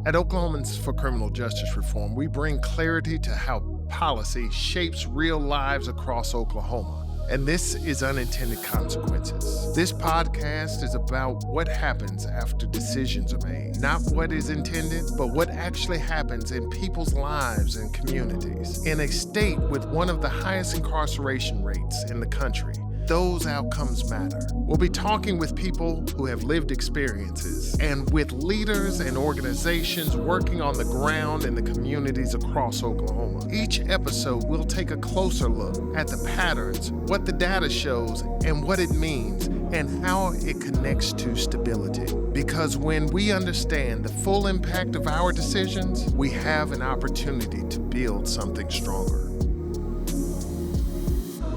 At Oklahomans for Criminal Justice Reform, we bring clarity to how policy shapes real lives across Oklahoma. And this is Unintended Consequences. This podcast is about what happens after decisions are made. Not what is intended, but what actually happens in people's lives and communities. In a state with one of the highest incarceration rates in the country, those outcomes matter. We'll be talking with people who have lived experiences and with leaders and organizations working on the ground in the communities across Oklahoma. Each episode, we'll take a closer look at the patterns, what the data shows, and what it means, and how it connects to stability. Because when we understand the full impact of our decisions, we have an opportunity to build something stronger.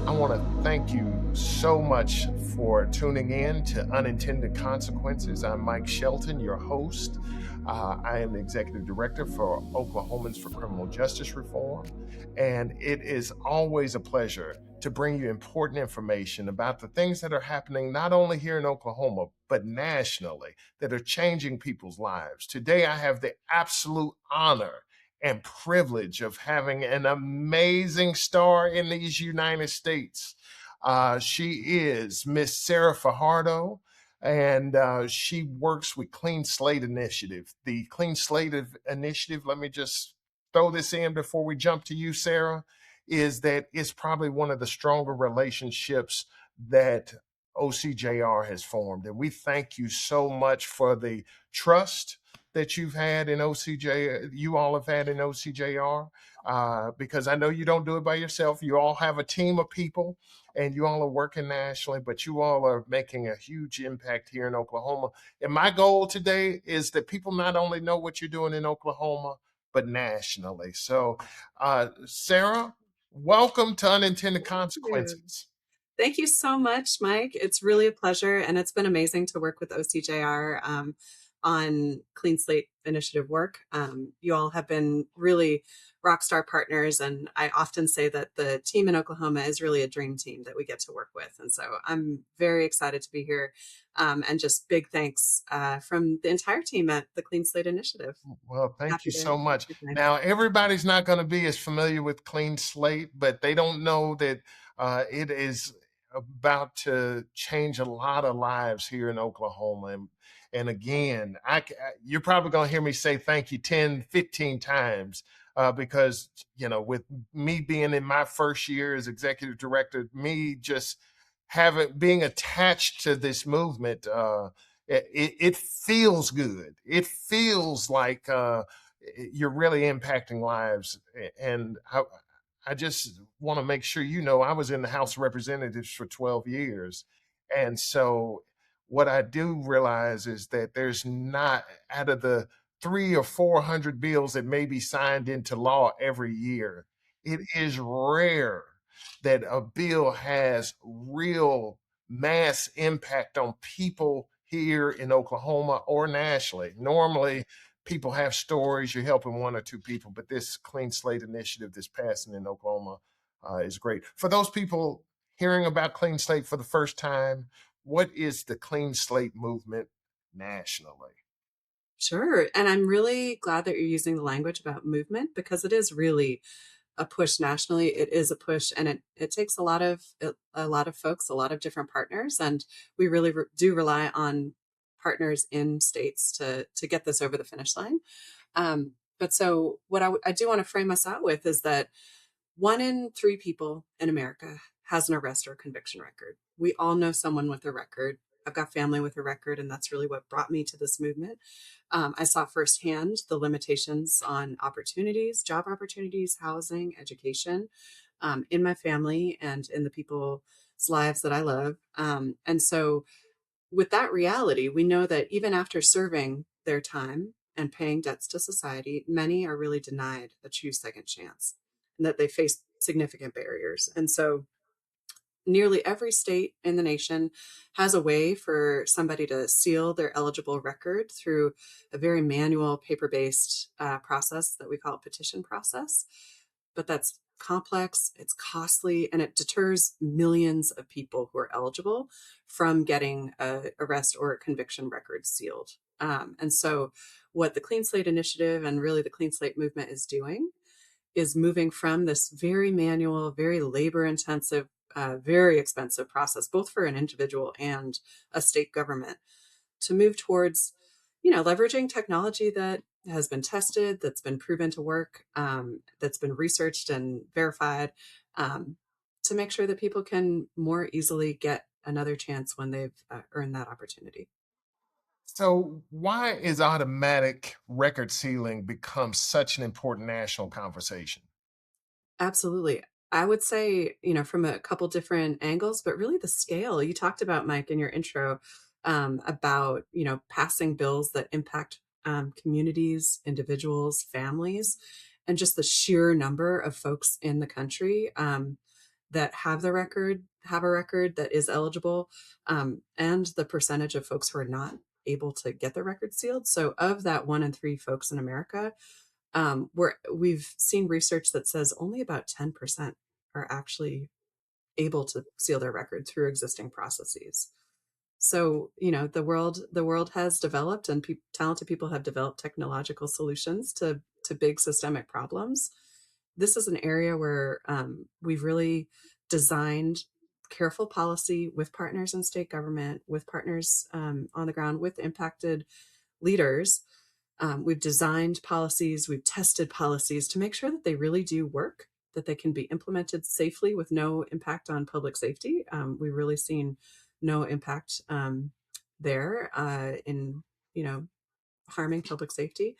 I want to thank you so much for tuning in to Unintended Consequences. I'm Mike Shelton, your host. I am the Executive Director for Oklahomans for Criminal Justice Reform, and it is always a pleasure to bring you important information about the things that are happening not only here in Oklahoma, but nationally, that are changing people's lives. Today, I have the absolute honor and privilege of having an amazing star in these United States. She is Miss Sarah Fajardo, and she works with Clean Slate Initiative. The Clean Slate Initiative, let me just throw this in before we jump to you, Sarah, is that it's probably one of the stronger relationships that OCJR has formed. And we thank you so much for the trust that you've had in you all have had in OCJR, because I know you don't do it by yourself. You all have a team of people and you all are working nationally, but you all are making a huge impact here in Oklahoma. And my goal today is that people not only know what you're doing in Oklahoma, but nationally. So, Sarah, welcome to Unintended Consequences. Thank you so much, Mike. It's really a pleasure, and it's been amazing to work with OCJR on Clean Slate Initiative work. You all have been really rock star partners, and I often say that the team in Oklahoma is really a dream team that we get to work with. And so I'm very excited to be here, and just big thanks from the entire team at the Clean Slate Initiative. Well, thank you so much. Now, everybody's not going to be as familiar with Clean Slate, but they don't know that it is about to change a lot of lives here in Oklahoma. And again, you're probably going to hear me say thank you 10, 15 times because, with me being in my first year as executive director, me just being attached to this movement, it feels good. It feels like you're really impacting lives. And I just want to make sure I was in the House of Representatives for 12 years. And so what I do realize is that there's not, out of the 300 or 400 bills that may be signed into law every year, it is rare that a bill has real mass impact on people here in Oklahoma or nationally. Normally, people have stories, you're helping one or two people, but this Clean Slate Initiative that's passing in Oklahoma is great. For those people hearing about Clean Slate for the first time, what is the Clean Slate movement nationally? Sure. And I'm really glad that you're using the language about movement, because it is really a push nationally. It is a push, and it takes a lot of folks, a lot of different partners, and we really do rely on partners in states to get this over the finish line. But so what I do want to frame us out with is that 1 in 3 people in America has an arrest or conviction record. We all know someone with a record. I've got family with a record, and that's really what brought me to this movement. I saw firsthand the limitations on opportunities, job opportunities, housing, education, in my family and in the people's lives that I love. And so with that reality, we know that even after serving their time and paying debts to society, many are really denied a true second chance, and that they face significant barriers. And so nearly every state in the nation has a way for somebody to seal their eligible record through a very manual, paper-based process that we call a petition process. But that's complex, it's costly, and it deters millions of people who are eligible from getting a arrest or a conviction record sealed. And so what the Clean Slate Initiative and really the Clean Slate movement is doing is moving from this very manual, very labor intensive, very expensive process, both for an individual and a state government, to move towards, leveraging technology that has been tested, that's been proven to work, that's been researched and verified, um, to make sure that people can more easily get another chance when they've earned that opportunity. So, why is automatic record sealing become such an important national conversation? Absolutely. I would say, from a couple different angles, but really the scale. You talked about, Mike, in your intro, about, passing bills that impact communities, individuals, families, and just the sheer number of folks in the country that have a record that is eligible, and the percentage of folks who are not able to get their record sealed. So, of that 1 in 3 folks in America, we've seen research that says only about 10% are actually able to seal their record through existing processes. So, the world has developed, and talented people have developed technological solutions to big systemic problems. This is an area where we've really designed careful policy with partners in state government, with partners on the ground, with impacted leaders. We've designed policies, we've tested policies to make sure that they really do work, that they can be implemented safely with no impact on public safety. We've really seen no impact there in, harming public safety.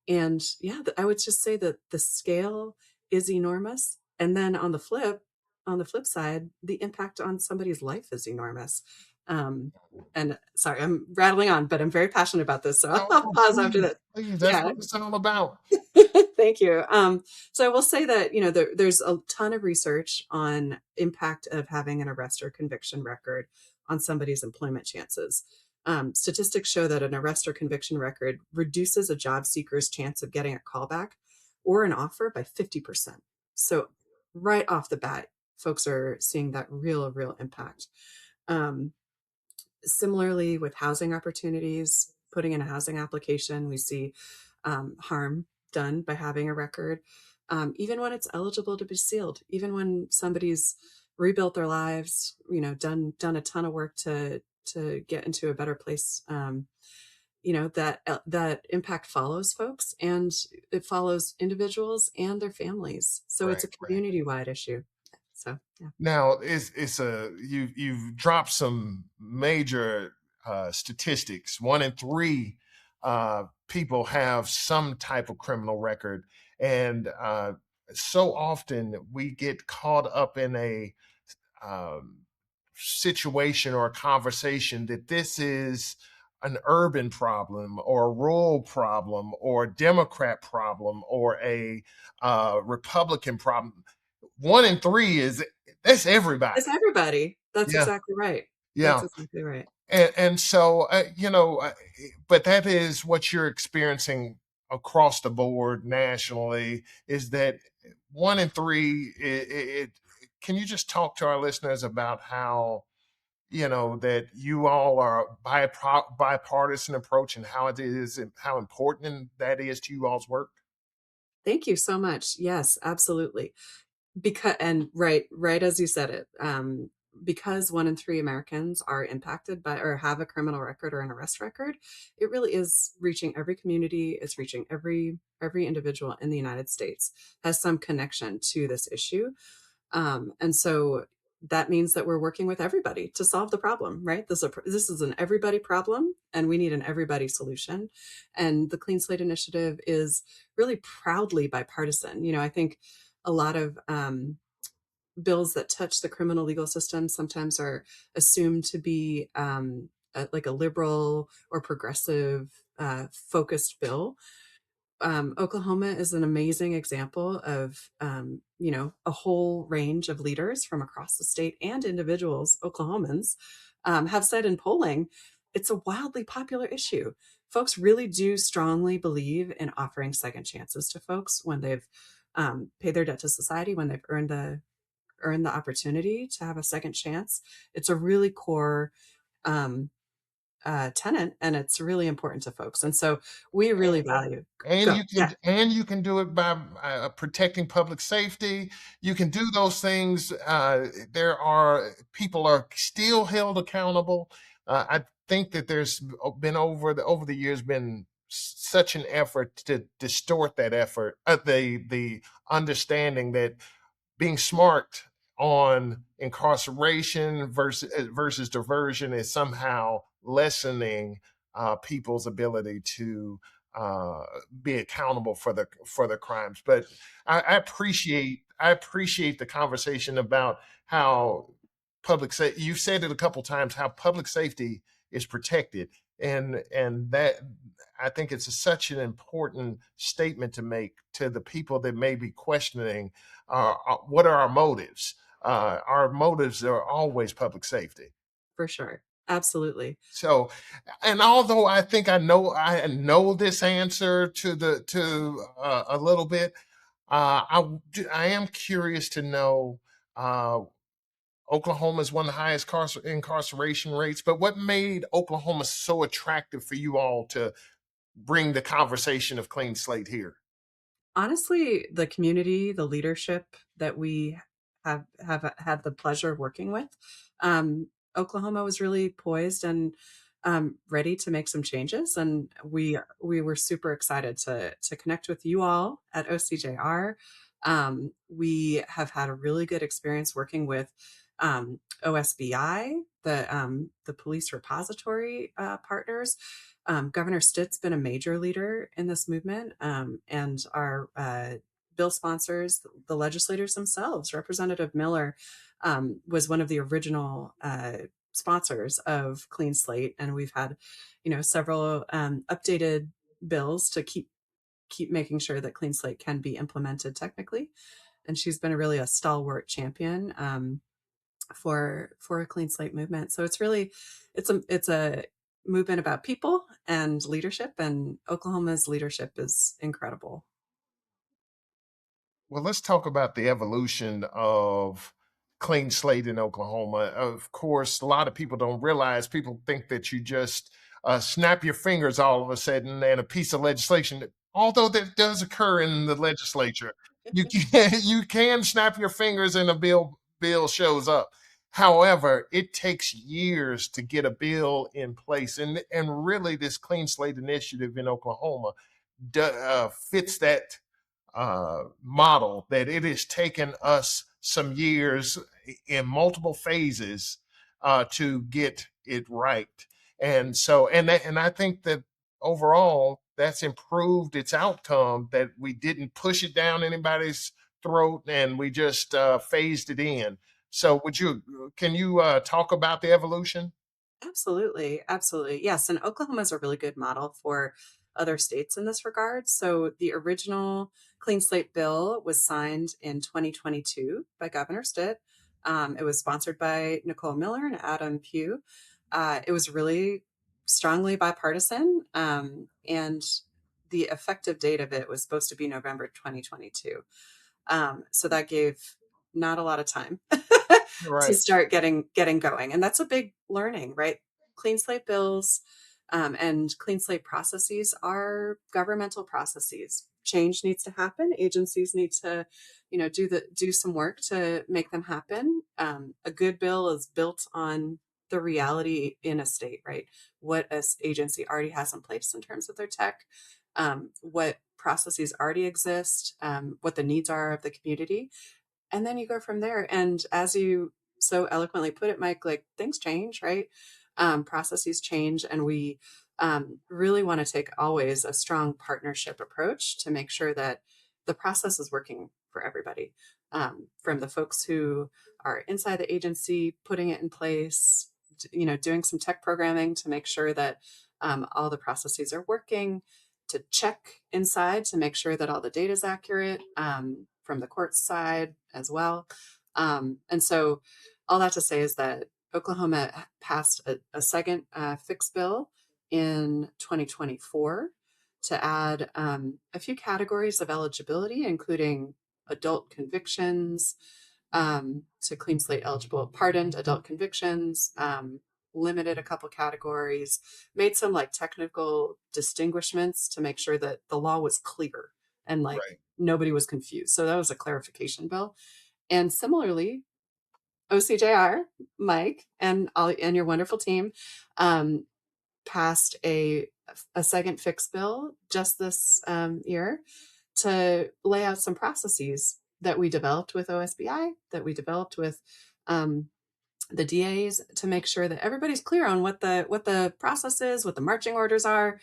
And yeah, I would just say that the scale is enormous. And then on the flip side, the impact on somebody's life is enormous. Um, and sorry, I'm rattling on, but I'm very passionate about this. So No, I'll no, pause after please, that. please. That's Yeah. what it's all about. Thank you. So I will say that, there's a ton of research on impact of having an arrest or conviction record on somebody's employment chances. Statistics show that an arrest or conviction record reduces a job seeker's chance of getting a callback or an offer by 50%. So right off the bat, folks are seeing that real impact. Um, Similarly, with housing opportunities, putting in a housing application, we see harm done by having a record, even when it's eligible to be sealed, even when somebody's rebuilt their lives, done a ton of work to get into a better place. That impact follows folks, and it follows individuals and their families. So it's Right, a right. community wide issue. So yeah. Now, it's a you've dropped some major statistics. 1 in 3 people have some type of criminal record, and so often we get caught up in a um, situation or a conversation that this is an urban problem or a rural problem or a Democrat problem or a Republican problem. 1 in 3 is that's It's everybody. everybody. That's Yeah, exactly right. That's yeah. exactly right. And so, but that is what you're experiencing across the board nationally is that 1 in 3, can you just talk to our listeners about how, that you all are bipartisan approach and how it is, and how important that is to you all's work? Thank you so much. Yes, absolutely. Because and right as you said it, because 1 in 3 Americans are impacted by or have a criminal record or an arrest record, it really is reaching every community. It's reaching every individual in the United States has some connection to this issue. And so that means that we're working with everybody to solve the problem, right? This is an everybody problem, and we need an everybody solution. And the Clean Slate Initiative is really proudly bipartisan. I think a lot of bills that touch the criminal legal system sometimes are assumed to be like a liberal or progressive focused bill. Oklahoma is an amazing example of, a whole range of leaders from across the state and individuals, Oklahomans, have said in polling, it's a wildly popular issue. Folks really do strongly believe in offering second chances to folks when they've paid their debt to society, when they've earned the opportunity to have a second chance. It's a really core um, tenant, and it's really important to folks. And so we really value. And Go, you yeah, can do it by protecting public safety. You can do those things. There are people are still held accountable. I think that there's been over the years been such an effort to distort that effort, the understanding that being smart on incarceration versus diversion is somehow lessening people's ability to uh, be accountable for the crimes. But I appreciate the conversation about how public safety. You've said it a couple times how public safety is protected, and that I think it's such an important statement to make to the people that may be questioning what are our motives. Our motives are always public safety. for sure. Absolutely. So, and although I know this answer to the to a little bit, I am curious to know. Oklahoma is one of the highest incarceration rates, but what made Oklahoma so attractive for you all to bring the conversation of clean slate here? Honestly, the community, the leadership that we have had the pleasure of working with, Oklahoma was really poised and ready to make some changes, and we were super excited to connect with you all at OCJR. We have had a really good experience working with OSBI, the police repository partners. Governor Stitt's been a major leader in this movement, and our bill sponsors, the legislators themselves. Representative Miller was one of the original sponsors of Clean Slate, and we've had, several updated bills to keep making sure that Clean Slate can be implemented technically. And she's been really a stalwart champion for a clean slate movement. So it's a movement about people and leadership, and Oklahoma's leadership is incredible. Well, let's talk about the evolution of clean slate in Oklahoma. Of course, a lot of people don't realize, people think that you just snap your fingers all of a sudden and a piece of legislation, although that does occur in the legislature. You can, you can snap your fingers and a bill shows up. However, it takes years to get a bill in place. And really, this Clean Slate Initiative in Oklahoma fits that model, that it has taken us some years in multiple phases to get it right. And I think that overall that's improved its outcome, that we didn't push it down anybody's throat and we just phased it in. So can you talk about the evolution? Absolutely. Absolutely. Yes. And Oklahoma is a really good model for other states in this regard. So the original Clean Slate bill was signed in 2022 by Governor Stitt. It was sponsored by Nicole Miller and Adam Pugh. It was really strongly bipartisan. And the effective date of it was supposed to be November 2022. So that gave not a lot of time to Right. start getting going, and that's a big learning, right? Clean slate bills and clean slate processes are governmental processes. Change needs to happen. Agencies need to, do some work to make them happen. A good bill is built on the reality in a state, right? What a agency already has in place in terms of their tech, what processes already exist, what the needs are of the community, and then you go from there. And as you so eloquently put it, Mike, like things change, right? Processes change, and we really want to take always a strong partnership approach to make sure that the process is working for everybody, from the folks who are inside the agency, putting it in place, doing some tech programming to make sure that all the processes are working, to check inside to make sure that all the data is accurate, from the court side as well. And so all that to say is that Oklahoma passed a second fix bill in 2024 to add a few categories of eligibility, including adult convictions, to clean slate eligible, pardoned adult convictions, limited a couple categories, made some like technical distinguishments to make sure that the law was clear and like Right. nobody was confused. So that was a clarification bill. And similarly, OCJR, Mike, and your wonderful team um, passed a second fix bill just this year to lay out some processes that we developed with OSBI, that we developed with um, the DAs to make sure that everybody's clear on what the process is, what the marching orders are.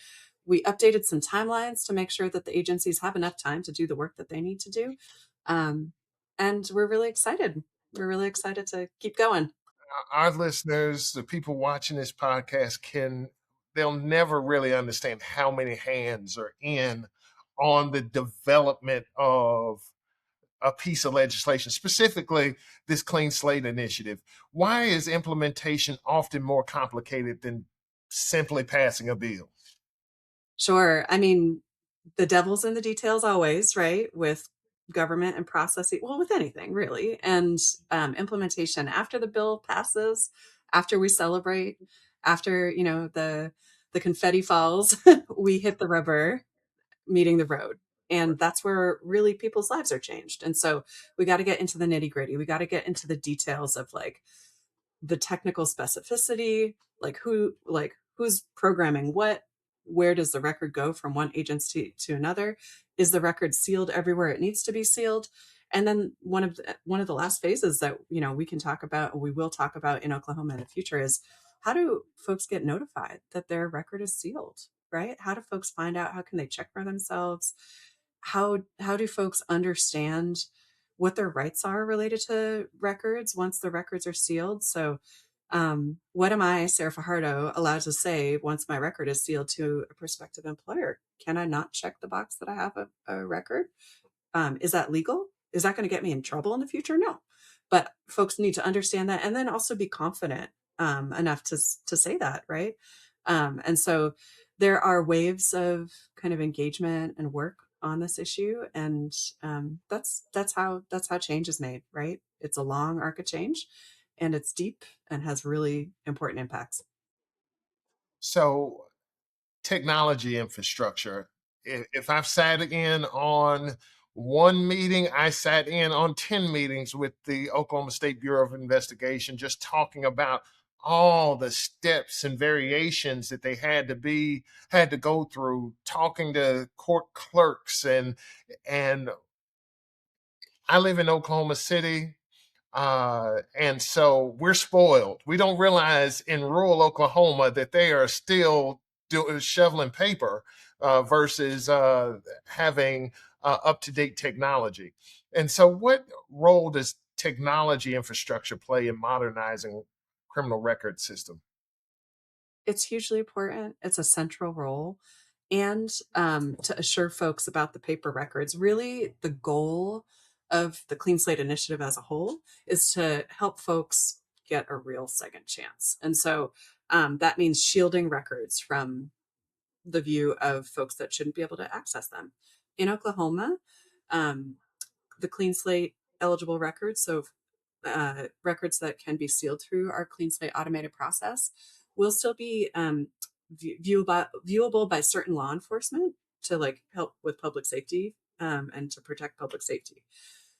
We updated some timelines to make sure that the agencies have enough time to do the work that they need to do. Um, and we're really excited. We're really excited to keep going. Our listeners, the people watching this podcast, they'll never really understand how many hands are in on the development of a piece of legislation, specifically this Clean Slate Initiative. Why is implementation often more complicated than simply passing a bill? Sure. I mean, the devil's in the details always, right? With government and processing, well, with anything really. And implementation after the bill passes, after we celebrate, after, the confetti falls, we hit the rubber meeting the road. And that's where really people's lives are changed. And so we got to get into the nitty gritty. We got to get into the details of like the technical specificity, who's programming what, where does the record go from one agency to another, is the record sealed everywhere it needs to be sealed. And then one of the last phases that we can talk about, or we will talk about in Oklahoma in the future, is how do folks get notified that their record is sealed, right? How do folks find out? How can they check for themselves? How do folks understand what their rights are related to records once the records are sealed? So, what am I, Sarah Fajardo, allowed to say once my record is sealed to a prospective employer? Can I not check the box that I have a record? Is that legal? Is that going to get me in trouble in the future? No. But folks need to understand that and then also be confident enough to say that, right? And so there are waves of kind of engagement and work on this issue, and that's how change is made, right? It's a long arc of change, and it's deep and has really important impacts. So, technology infrastructure. If I've sat in on one meeting, I sat in on 10 meetings with the Oklahoma State Bureau of Investigation, just talking about all the steps and variations that they had to go through, talking to court clerks, and I live in Oklahoma City. And so we're spoiled. We don't realize in rural Oklahoma that they are still shoveling paper versus having up to date technology. And so, what role does technology infrastructure play in modernizing criminal record system? It's hugely important. It's a central role. And to assure folks about the paper records, really the goal of the Clean Slate Initiative as a whole is to help folks get a real second chance. And so that means shielding records from the view of folks that shouldn't be able to access them. In Oklahoma, um, the Clean Slate eligible records, so records that can be sealed through our Clean Slate automated process, will still be viewable by certain law enforcement to like help with public safety and to protect public safety.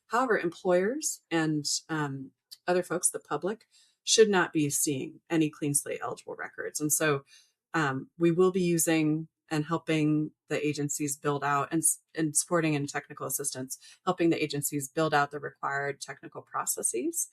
However, employers and other folks, the public, should not be seeing any Clean Slate eligible records. And so we will be using and helping the agencies build out and supporting and technical assistance, helping the agencies build out the required technical processes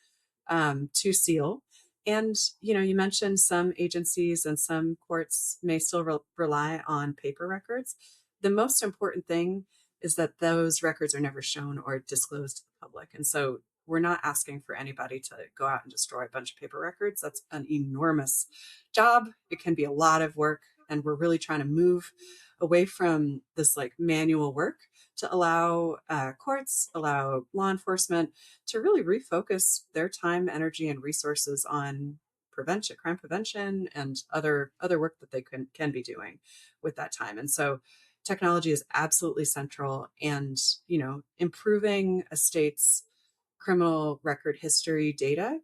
to seal. And, you mentioned some agencies and some courts may still rely on paper records. The most important thing is that those records are never shown or disclosed to the public. And so we're not asking for anybody to go out and destroy a bunch of paper records. That's an enormous job. It can be a lot of work. And we're really trying to move away from this like manual work to allow courts, allow law enforcement to really refocus their time, energy, and resources on prevention, crime prevention, and other work that they can be doing with that time. And so technology is absolutely central, and improving a state's criminal record history data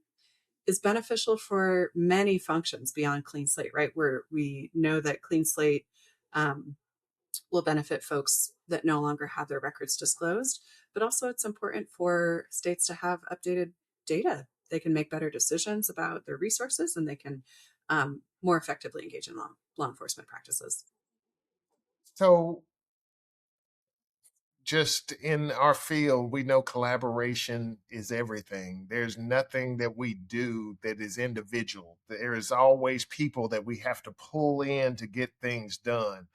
is beneficial for many functions beyond Clean Slate, right? Where we know that Clean Slate um, will benefit folks that no longer have their records disclosed, but also it's important for states to have updated data. They can make better decisions about their resources, and they can more effectively engage in law enforcement practices. So, just in our field, we know collaboration is everything. There's nothing that we do that is individual. There is always people that we have to pull in to get things done.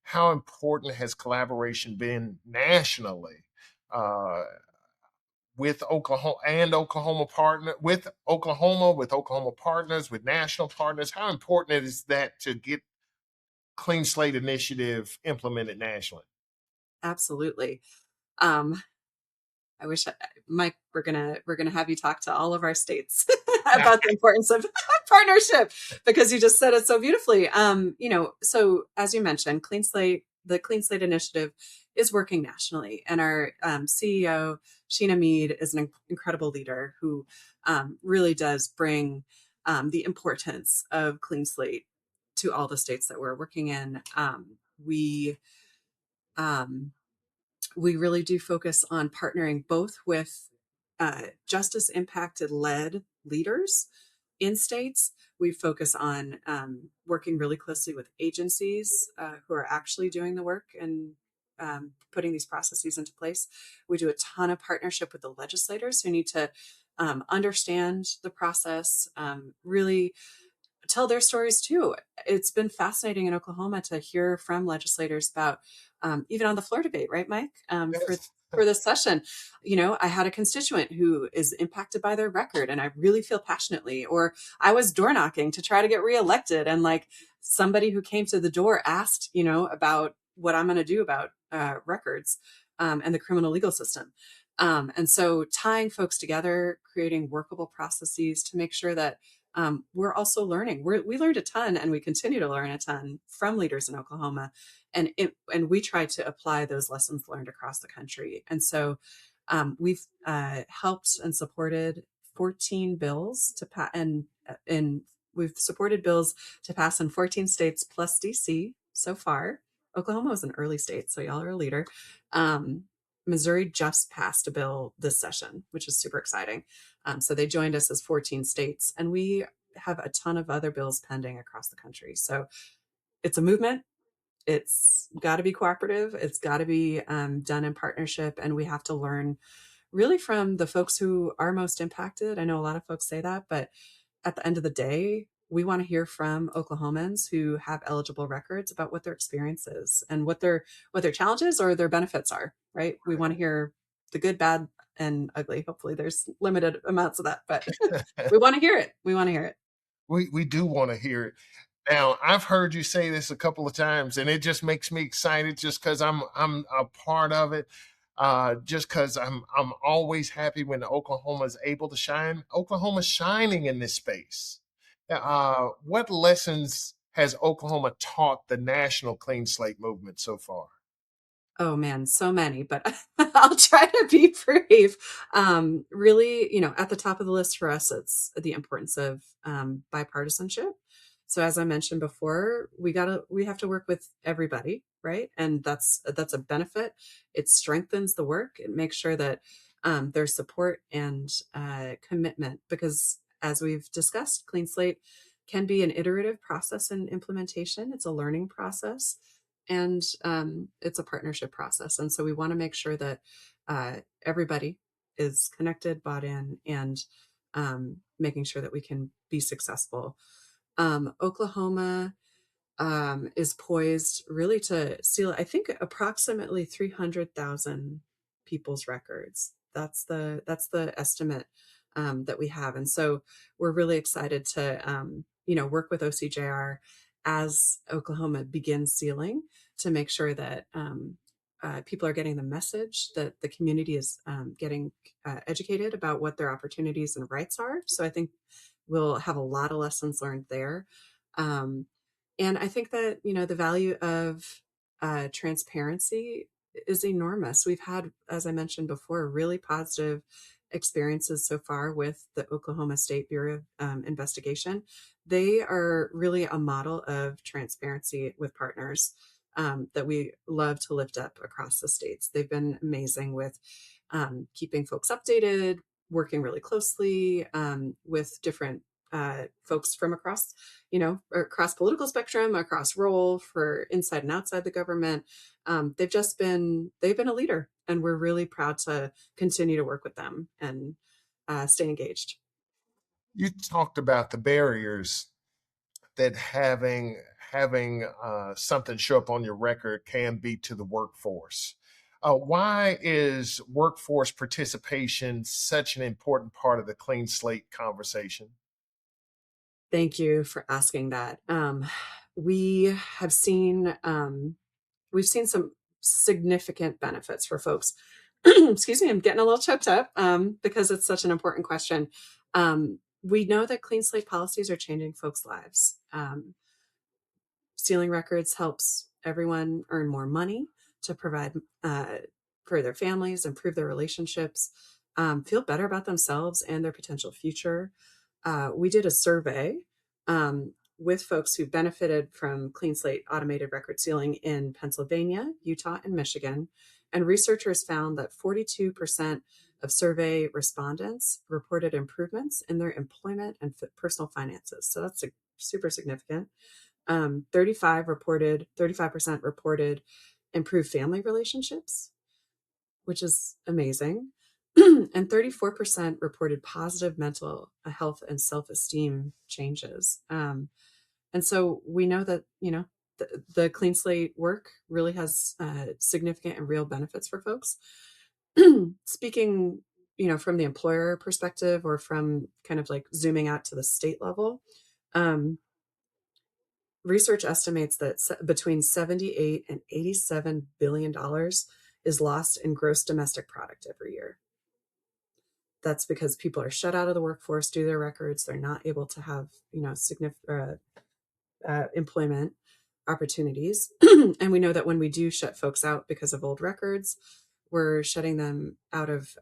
How important has collaboration been nationally uh, with Oklahoma and Oklahoma partner with Oklahoma partners, with national partners? How important is that to get Clean Slate Initiative implemented nationally? Absolutely. I wish, Mike, we're gonna have you talk to all of our states about the importance of partnership, because you just said it so beautifully. So as you mentioned, the Clean Slate Initiative is working nationally, and our CEO Sheena Mead is an incredible leader who really does bring the importance of Clean Slate to all the states that we're working in. We um, we really do focus on partnering both with justice impacted led leaders in states. We focus on working really closely with agencies who are actually doing the work and putting these processes into place. We do a ton of partnership with the legislators who need to understand the process, really tell their stories too. It's been fascinating in Oklahoma to hear from legislators about, even on the floor debate, right, Mike? Yes. For this session, I had a constituent who is impacted by their record, and I really feel passionately. Or I was door knocking to try to get reelected, and like somebody who came to the door asked, about what I'm going to do about records and the criminal legal system. And so tying folks together, creating workable processes to make sure that we're also learning. We learned a ton, and we continue to learn a ton from leaders in Oklahoma, and we try to apply those lessons learned across the country. And so we've helped and supported 14 bills to pass, and we've supported bills to pass in 14 states plus DC so far. Oklahoma was an early state, so y'all are a leader. Missouri just passed a bill this session, which is super exciting. So they joined us as 14 states, and we have a ton of other bills pending across the country. So it's a movement. It's got to be cooperative. It's got to be done in partnership, and we have to learn really from the folks who are most impacted. I know a lot of folks say that, but at the end of the day, we want to hear from Oklahomans who have eligible records about what their experience is and what their challenges or their benefits are, right? We want to hear the good, bad, and ugly. Hopefully there's limited amounts of that, but we want to hear it. We want to hear it. We do want to hear it. Now, I've heard you say this a couple of times, and it just makes me excited just because I'm a part of it. Just because I'm always happy when Oklahoma is able to shine. Oklahoma's shining in this space. What lessons has Oklahoma taught the national clean slate movement so far? Oh man, so many, but I'll try to be brief. Really, at the top of the list for us, it's the importance of bipartisanship. So as I mentioned before, we have to work with everybody, right? And that's a benefit. It strengthens the work. It makes sure that there's support and commitment, because as we've discussed, Clean Slate can be an iterative process in implementation. It's a learning process, and it's a partnership process. And so we want to make sure that everybody is connected, bought in, and making sure that we can be successful. Oklahoma is poised really to seal, I think, approximately 300,000 people's records. That's the estimate that we have, and so we're really excited to work with OCJR as Oklahoma begins sealing to make sure that people are getting the message, that the community is getting educated about what their opportunities and rights are. So I think we'll have a lot of lessons learned there. Um, and I think that, the value of transparency is enormous. We've had, as I mentioned before, really positive experiences so far with the Oklahoma State Bureau of Investigation, they are really a model of transparency with partners that we love to lift up across the states. They've been amazing with keeping folks updated, working really closely with different folks from across, across political spectrum, across role for inside and outside the government. They've been a leader, and we're really proud to continue to work with them and stay engaged. You talked about the barriers that having something show up on your record can be to the workforce. Why is workforce participation such an important part of the clean slate conversation? Thank you for asking that. We have seen we've seen some significant benefits for folks. Excuse me, I'm getting a little choked up because it's such an important question. We know that clean slate policies are changing folks' lives. Stealing records helps everyone earn more money to provide for their families, improve their relationships, feel better about themselves and their potential future. We did a survey with folks who benefited from clean slate automated record sealing in Pennsylvania, Utah, and Michigan. And researchers found that 42% of survey respondents reported improvements in their employment and personal finances. So that's super significant. 35% reported improved family relationships, which is amazing. And 34% reported positive mental health and self-esteem changes. And so we know that, the clean slate work really has significant and real benefits for folks. Speaking, from the employer perspective or from kind of like zooming out to the state level, research estimates that between 78 and $87 billion is lost in gross domestic product every year. That's because people are shut out of the workforce due to their records. They're not able to have, significant employment opportunities. And we know that when we do shut folks out because of old records, we're shutting them out of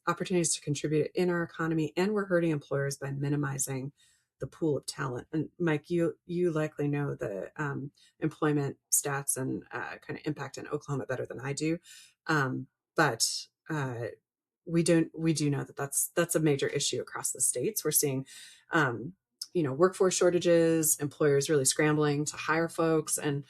opportunities to contribute in our economy, and we're hurting employers by minimizing the pool of talent. And Mike, you likely know the employment stats and kind of impact in Oklahoma better than I do, but we do know that that's a major issue across the states. We're seeing workforce shortages, employers really scrambling to hire folks, and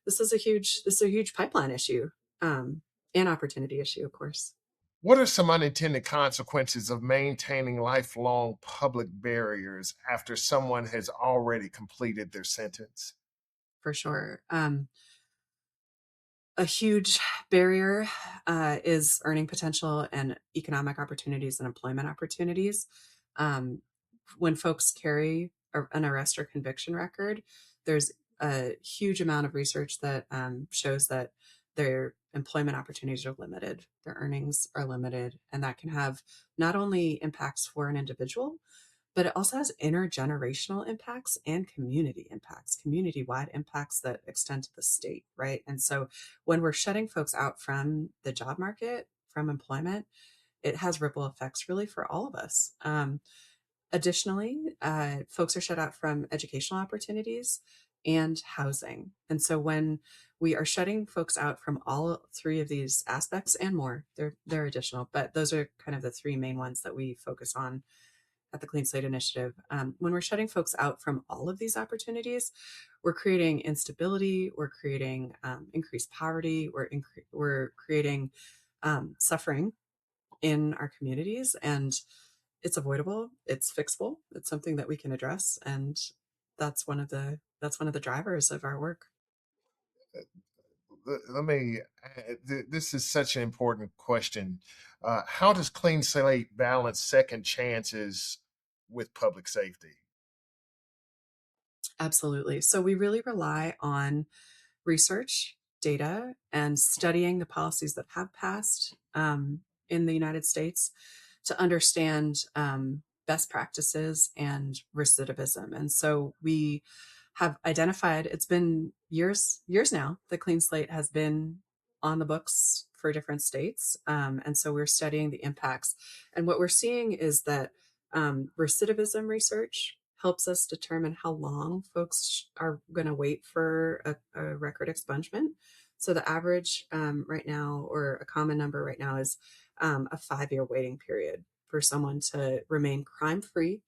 this is a huge pipeline issue and opportunity issue, of course. What are some unintended consequences of maintaining lifelong public barriers after someone has already completed their sentence? For sure. A huge barrier is earning potential and economic opportunities and employment opportunities. When folks carry an arrest or conviction record, there's a huge amount of research that shows that their employment opportunities are limited, their earnings are limited, and that can have not only impacts for an individual, but it also has intergenerational impacts and community impacts, community-wide impacts that extend to the state, right? And so when we're shutting folks out from the job market, from employment, it has ripple effects really for all of us. Additionally, folks are shut out from educational opportunities and housing. And so when we are shutting folks out from all three of these aspects and more, they're additional, but those are kind of the three main ones that we focus on at the Clean Slate Initiative. When we're shutting folks out from all of these opportunities, we're creating instability, we're creating increased poverty, we're creating suffering in our communities, and it's avoidable, it's fixable, it's something that we can address, and that's one of the drivers of our work. Let me, this is such an important question. How does Clean Slate balance second chances with public safety? Absolutely. So we really rely on research, data, and studying the policies that have passed in the United States to understand best practices and recidivism. And so we have identified, it's been years now, the Clean Slate has been on the books for different states. And so we're studying the impacts. And what we're seeing is that recidivism research helps us determine how long folks are going to wait for a record expungement. So the average right now, or a common number right now, is a 5-year waiting period for someone to remain crime-free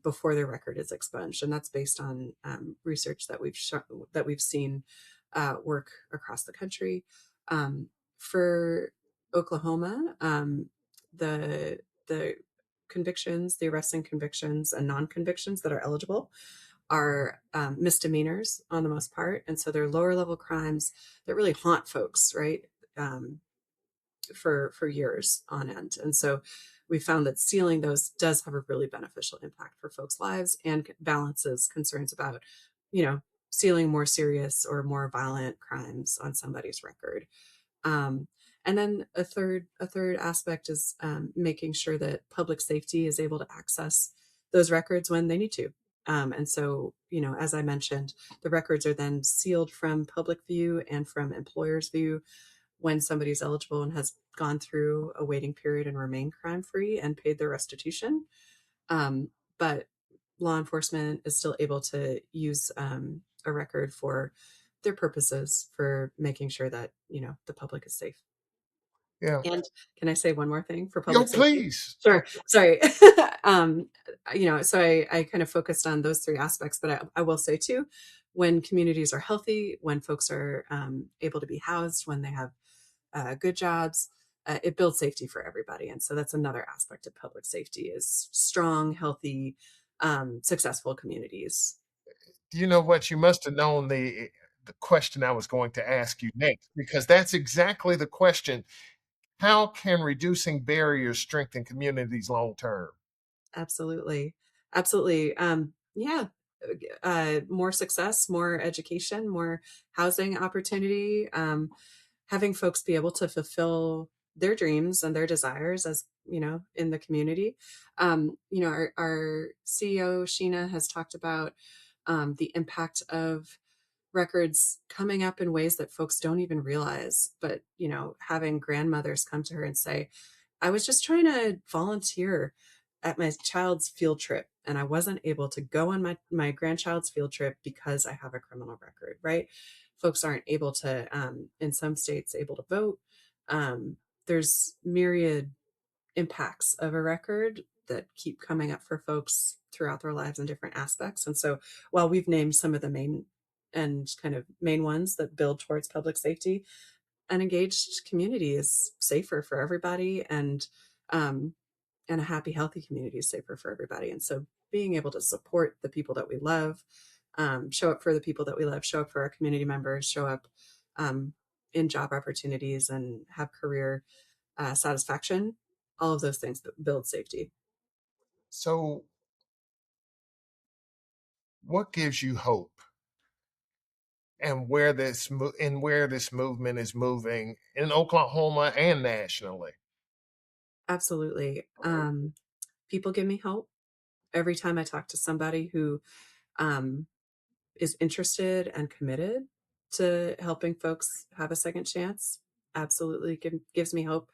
before their record is expunged, and that's based on research that we've seen work across the country. For Oklahoma, the convictions, the arresting convictions and non-convictions that are eligible are misdemeanors on the most part, and so they're lower level crimes that really haunt folks, right? Um, for years on end. And so we found that sealing those does have a really beneficial impact for folks' lives and balances concerns about, sealing more serious or more violent crimes on somebody's record. Um, and then a third aspect is making sure that public safety is able to access those records when they need to. And so, as I mentioned, the records are then sealed from public view and from employers' view when somebody's eligible and has gone through a waiting period and remained crime free and paid their restitution. But law enforcement is still able to use a record for their purposes for making sure that, the public is safe. Yeah. And can I say one more thing for Yo, public safety? please. Sure. Sorry. um, so I kind of focused on those three aspects, but I will say too, when communities are healthy, when folks are able to be housed, when they have good jobs, it builds safety for everybody. And so that's another aspect of public safety is strong, healthy, successful communities. You know what? You must have known the question I was going to ask you next, because that's exactly the question. How can reducing barriers strengthen communities long term? Absolutely. Absolutely. Yeah. More success, more education, more housing opportunity, having folks be able to fulfill their dreams and their desires as in the community. Our CEO Sheena has talked about the impact of records coming up in ways that folks don't even realize, but having grandmothers come to her and say, I was just trying to volunteer at my child's field trip and I wasn't able to go on my grandchild's field trip because I have a criminal record, right? Folks aren't able to in some states able to vote. There's myriad impacts of a record that keep coming up for folks throughout their lives in different aspects. And so while we've named some of the main ones that build towards public safety, an engaged community is safer for everybody, um, and a happy, healthy community is safer for everybody. And so being able to support the people that we love, show up for the people that we love, show up for our community members, show up in job opportunities and have career satisfaction, all of those things that build safety. So, what gives you hope, and where this movement is moving in Oklahoma and nationally? Absolutely. People give me hope every time I talk to somebody who um, is interested and committed to helping folks have a second chance. Absolutely gives me hope.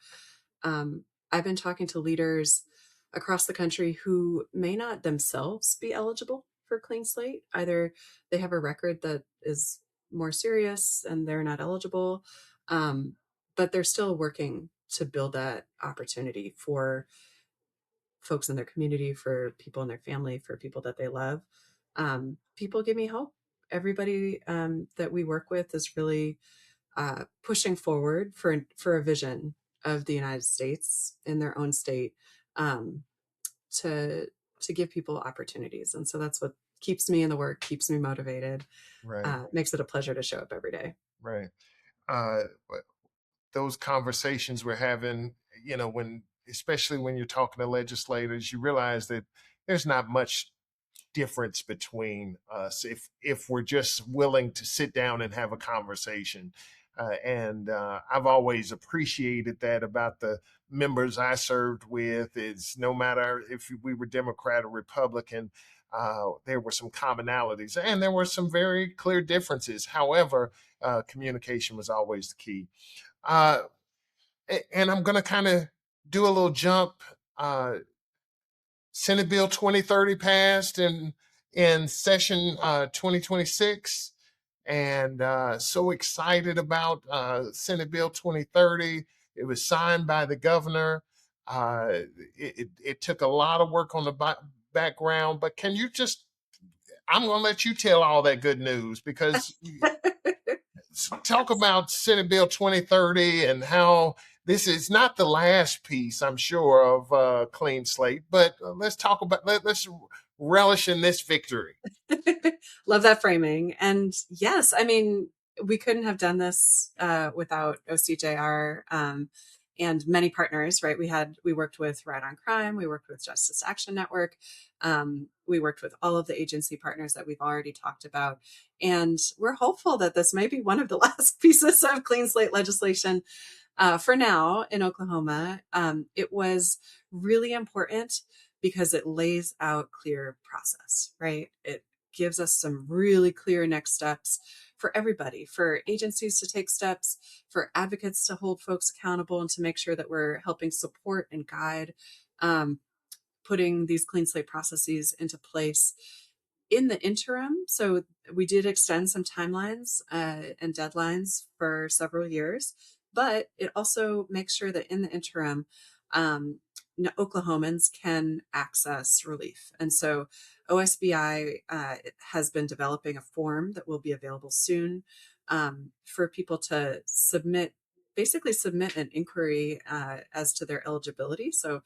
Um, I've been talking to leaders across the country who may not themselves be eligible for Clean Slate. Either they have a record that is more serious and they're not eligible, um, but they're still working to build that opportunity for folks in their community, for people in their family, for people that they love. People give me hope. Everybody that we work with is really pushing forward for a vision of the United States in their own state, um, to to give people opportunities. And so that's what keeps me in the work, keeps me motivated, Right, makes it a pleasure to show up every day. right. Uh, those conversations we're having, especially when you're talking to legislators, you realize that there's not much difference between us if we're just willing to sit down and have a conversation. And I've always appreciated that about the members I served with. Is no matter if we were Democrat or Republican, there were some commonalities and there were some very clear differences. However, communication was always the key. Uh, and I'm going to kind of do a little jump. Senate Bill 2030 passed in session 2026, and so excited about Senate Bill 2030. It was signed by the governor. It took a lot of work on the background, but can you just, I'm going to let you tell all that good news, because talk about Senate Bill 2030 and how this is not the last piece, I'm sure, of Clean Slate, but let's talk about, let's relish in this victory. Love that framing. And yes, I mean, we couldn't have done this without OCJR and many partners, right? We worked with Right on Crime, we worked with Justice Action Network, we worked with all of the agency partners that we've already talked about. And we're hopeful that this may be one of the last pieces of clean slate legislation for now in Oklahoma. It was really important because it lays out clear process, right? It gives us some really clear next steps for everybody, for agencies to take steps, for advocates to hold folks accountable, and to make sure that we're helping support and guide putting these clean slate processes into place in the interim. So we did extend some timelines and deadlines for several years, but it also makes sure that in the interim, Oklahomans can access relief. And so OSBI has been developing a form that will be available soon for people to basically submit an inquiry as to their eligibility. So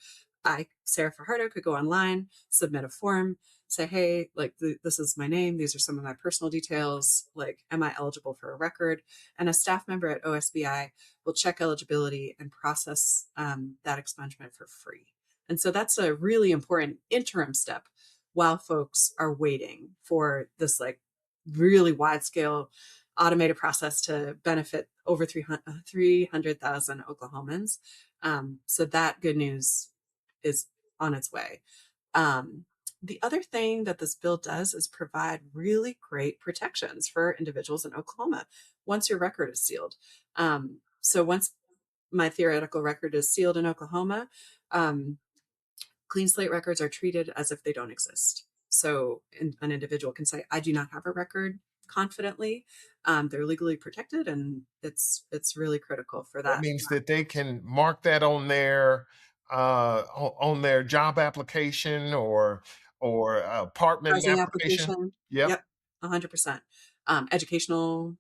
Sarah Fajardo, could go online, submit a form, say, hey, like this is my name, these are some of my personal details, like, am I eligible for a record? And a staff member at OSBI will check eligibility and process that expungement for free. And so that's a really important interim step while folks are waiting for this like really wide scale automated process to benefit over 300,000 Oklahomans. So that good news is on its way. The other thing that this bill does is provide really great protections for individuals in Oklahoma once your record is sealed. So once my theoretical record is sealed in Oklahoma, clean slate records are treated as if they don't exist. So an individual can say, I do not have a record confidently. They're legally protected, and it's really critical for that. That means that they can mark that on their job application or apartment Housing application. application. Yep. Yep. 100%. Educational,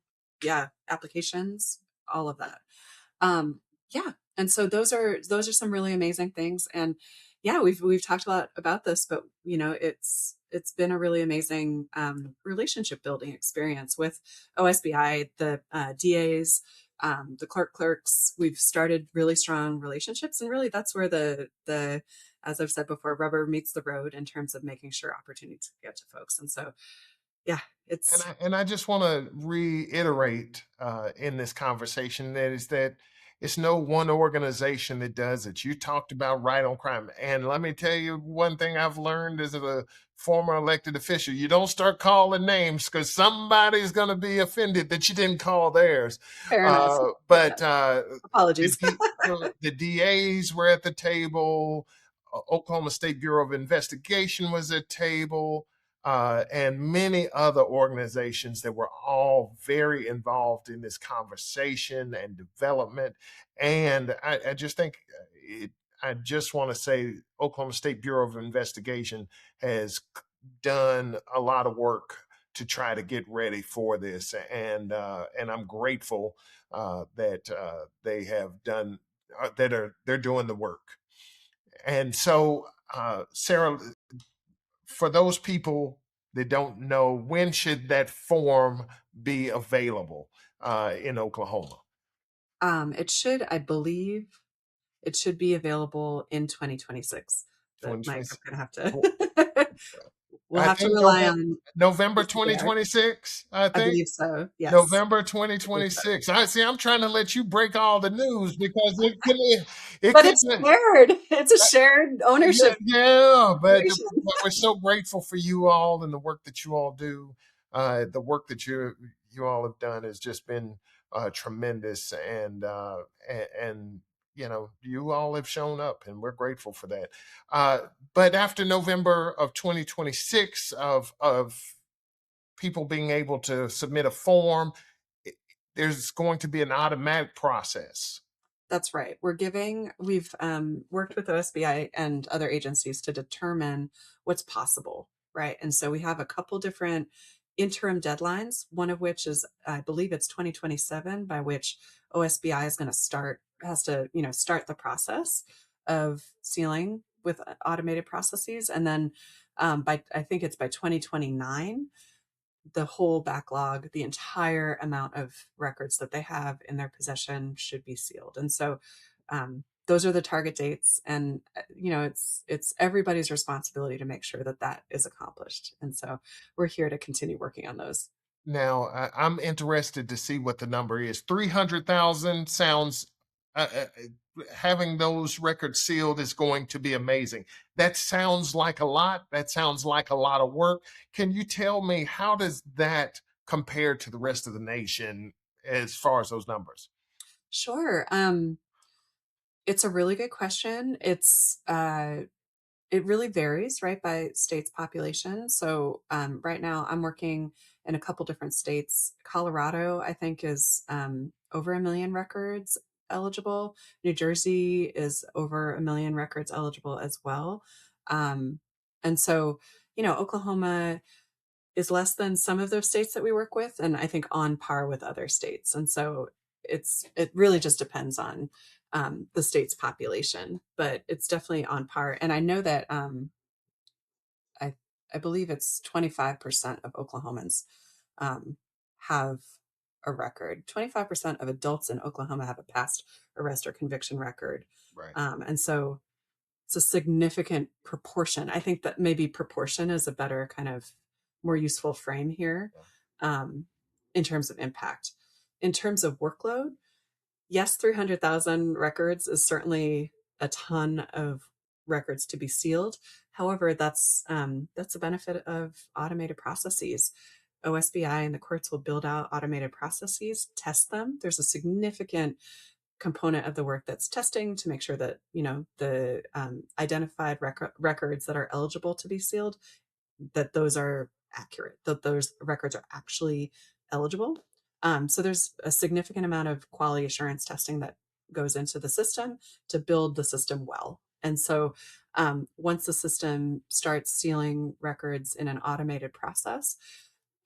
applications, all of that. Yeah. And so those are some really amazing things. And yeah, we've talked a lot about this, but it's been a really amazing relationship building experience with OSBI, the DAs, the clerks. We've started really strong relationships, and really that's where the as I've said before, rubber meets the road in terms of making sure opportunities get to folks. And so, yeah, it's. And I just want to reiterate in this conversation that it's no one organization that does it. You talked about Right on Crime, and let me tell you one thing I've learned as a former elected official: you don't start calling names, because somebody's going to be offended that you didn't call theirs. Fair enough. But Apologies. the DAs were at the table. Oklahoma State Bureau of Investigation was at table. And many other organizations that were all very involved in this conversation and development. And I just think I just want to say Oklahoma State Bureau of Investigation has done a lot of work to try to get ready for this. And I'm grateful that they have done, they're doing the work. And so, Sarah, for those people that don't know, when should that form be available in Oklahoma? It should, I believe, it should be available in 2026. But Mike, I'm gonna have to. We'll have to rely on November 2026. I believe so. Yes. November 2026. I see. I'm trying to let you break all the news, because it's shared. It's a shared ownership. Yeah, but we're so grateful for you all and the work that you all do, the work that you all have done has just been tremendous, and you all have shown up, and we're grateful for that. But after November of 2026, of people being able to submit a form, there's going to be an automatic process. That's right. We've worked with OSBI and other agencies to determine what's possible, right? And so we have a couple different interim deadlines, one of which is, I believe it's 2027, by which OSBI is going to start the process of sealing with automated processes. And then I think it's by 2029, the whole backlog, the entire amount of records that they have in their possession should be sealed. And so those are the target dates, and it's everybody's responsibility to make sure that that is accomplished. And so we're here to continue working on those. Now, I'm interested to see what the number is. 300,000 sounds, having those records sealed is going to be amazing. That sounds like a lot. That sounds like a lot of work. Can you tell me, how does that compare to the rest of the nation as far as those numbers? Sure. It's a really good question. It really varies, right, by state's population. So right now I'm working in a couple different states. Colorado, I think, is over 1 million records eligible. New Jersey is over 1 million records eligible as well. And so, Oklahoma is less than some of those states that we work with, and I think on par with other states. And so it really just depends on the state's population, but it's definitely on par. And I know that I believe it's 25% of Oklahomans have a record. 25% of adults in Oklahoma have a past arrest or conviction record. Right. And so it's a significant proportion. I think that maybe proportion is a better kind of more useful frame here in terms of impact. In terms of workload, yes, 300,000 records is certainly a ton of records to be sealed. However, that's a benefit of automated processes. OSBI and the courts will build out automated processes, test them. There's a significant component of the work that's testing to make sure that the identified records that are eligible to be sealed, that those are accurate, that those records are actually eligible. So there's a significant amount of quality assurance testing that goes into the system to build the system well. And so once the system starts sealing records in an automated process,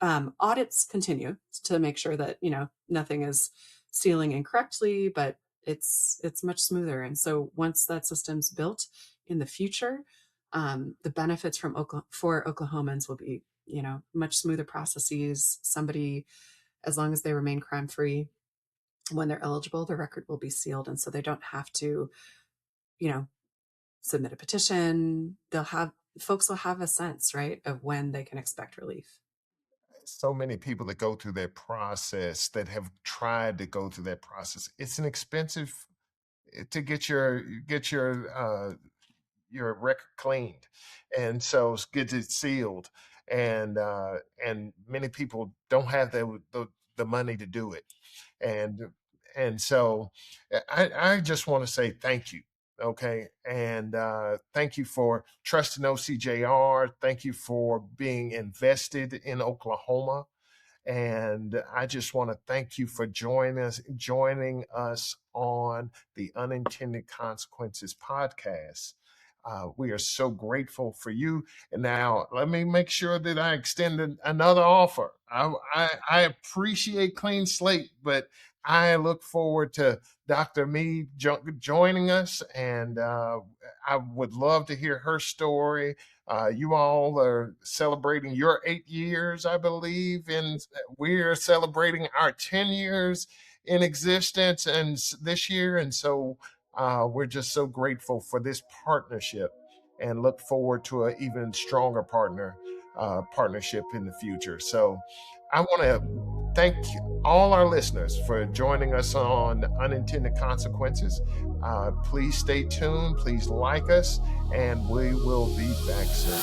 audits continue to make sure that nothing is sealing incorrectly, but it's much smoother. And so once that system's built in the future, the benefits for Oklahomans will be much smoother processes. Somebody, as long as they remain crime-free, when they're eligible, the record will be sealed. And so they don't have to, submit a petition. Folks will have a sense, right, of when they can expect relief. So many people that go through that process, that have tried to go through that process. It's an expensive to get your record cleaned, and so get it sealed. And many people don't have the money to do it, and so I just want to say thank you. Okay. And thank you for trusting OCJR. Thank you for being invested in Oklahoma. And I just want to thank you for joining us on the Unintended Consequences podcast. We are so grateful for you. And now let me make sure that I extend another offer. I appreciate Clean Slate, but I look forward to Dr. Mead joining us, and I would love to hear her story. You all are celebrating your 8 years, I believe, and we're celebrating our 10 years in existence and this year. And so we're just so grateful for this partnership, and look forward to an even stronger partnership in the future. So I want to thank all our listeners for joining us on Unintended Consequences. Please stay tuned. Please like us, and we will be back soon.